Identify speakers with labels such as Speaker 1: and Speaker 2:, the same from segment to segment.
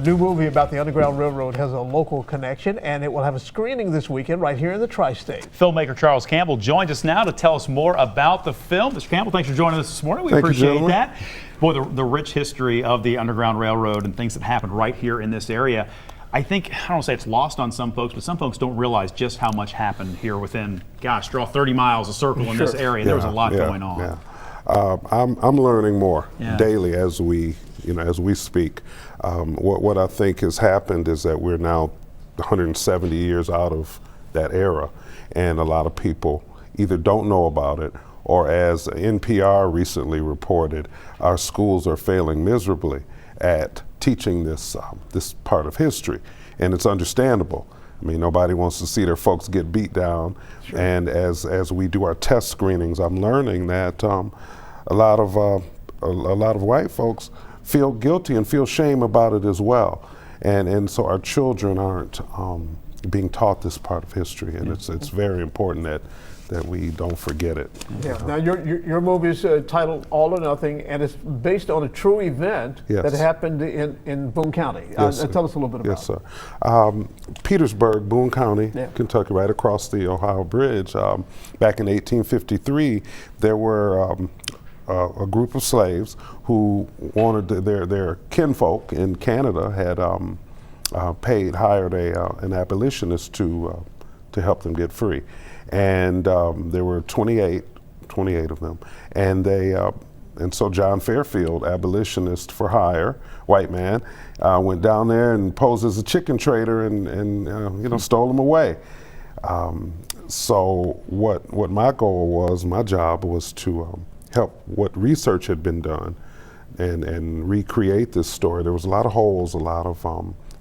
Speaker 1: new movie about the Underground Railroad has a local connection, and it will have a screening this weekend right here in the Tri-State.
Speaker 2: Filmmaker Charles Campbell joins us now to tell us more about the film. Mr. Campbell, thanks for joining us this morning. We appreciate that. Boy, the rich history of the Underground Railroad and things that happened right here in this area. I think, I don't want to say it's lost on some folks, but some folks don't realize just how much happened here within, gosh, draw 30 miles, a circle in this area. There was a lot going on.
Speaker 3: I'm learning more daily as we speak. What I think has happened is that we're now 170 years out of that era, and a lot of people either don't know about it, or as NPR recently reported, our schools are failing miserably at teaching this part of history, and it's understandable. I mean, nobody wants to see their folks get beat down. Sure. And as we do our test screenings, I'm learning that a lot of white folks feel guilty and feel shame about it as well, and so our children aren't being taught this part of history, and it's very important that we don't forget it.
Speaker 1: Yeah. Now your movie is titled All or Nothing, and it's based on a true event that happened in Boone County.
Speaker 3: Yes,
Speaker 1: tell us a little bit about it.
Speaker 3: Yes, sir. Petersburg, Boone County, Kentucky, right across the Ohio Bridge. Back in 1853, there were a group of slaves who wanted their kinfolk in Canada had hired an abolitionist to help them get free. And there were 28 of them, and so John Fairfield, abolitionist for hire, white man, went down there and posed as a chicken trader and stole them away. So what my goal was, my job was to help what research had been done and recreate this story. There was a lot of holes, a lot of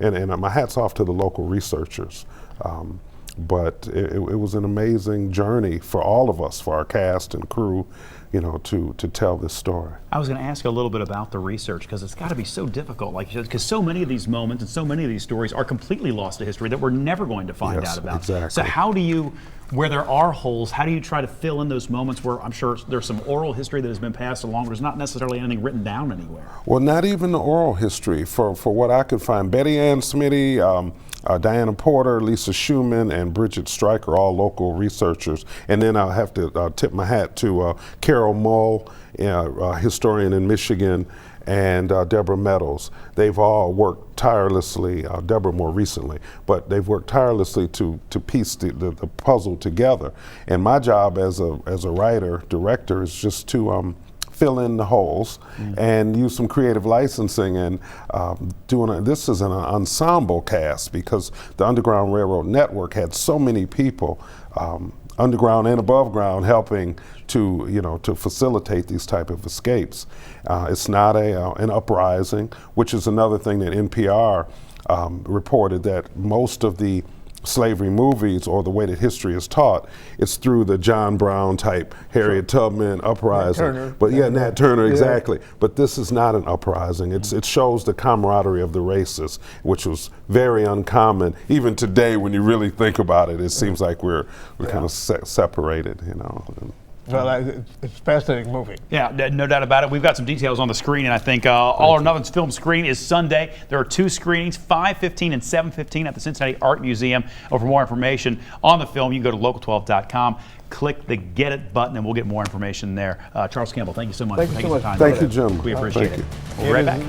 Speaker 3: and my hat's off to the local researchers. But it was an amazing journey for all of us, for our cast and crew, to tell this story.
Speaker 2: I was going to ask you a little bit about the research, because it's got to be so difficult, like you said, because so many of these moments and so many of these stories are completely lost to history that we're never going to find out about.
Speaker 3: Exactly.
Speaker 2: So how do you, where there are holes, how do you try to fill in those moments where I'm sure there's some oral history that has been passed along, but there's not necessarily anything written down anywhere?
Speaker 3: Well, not even the oral history. For what I could find, Betty Ann Smitty, Diana Porter, Lisa Schumann, and Bridget Stryker, all local researchers. And then I'll have to tip my hat to Carol Mull, historian in Michigan, and Deborah Meadows. They've all worked tirelessly, Deborah more recently, but they've worked tirelessly to piece the puzzle together. And my job as a writer, director, is just to fill in the holes and use some creative licensing and this is an ensemble cast, because the Underground Railroad Network had so many people, underground and above ground, helping to facilitate these type of escapes. It's not an uprising, which is another thing that NPR reported, that most of the slavery movies, or the way that history is taught, it's through the John Brown type, Harriet Tubman uprising. Nat Turner, exactly. But this is not an uprising. It shows the camaraderie of the races, which was very uncommon. Even today, when you really think about it, it seems like we're kind of separated,
Speaker 1: Well, it's a fascinating movie.
Speaker 2: Yeah, no doubt about it. We've got some details on the screen, and I think All or Nothing's film screening is Sunday. There are 2 screenings, 5:15 and 7:15 at the Cincinnati Art Museum. For more information on the film, you can go to local12.com, click the Get It button, and we'll get more information there. Charles Campbell, thank you so much for taking some time.
Speaker 3: Thank you, Jim.
Speaker 2: We appreciate it. We'll be right back.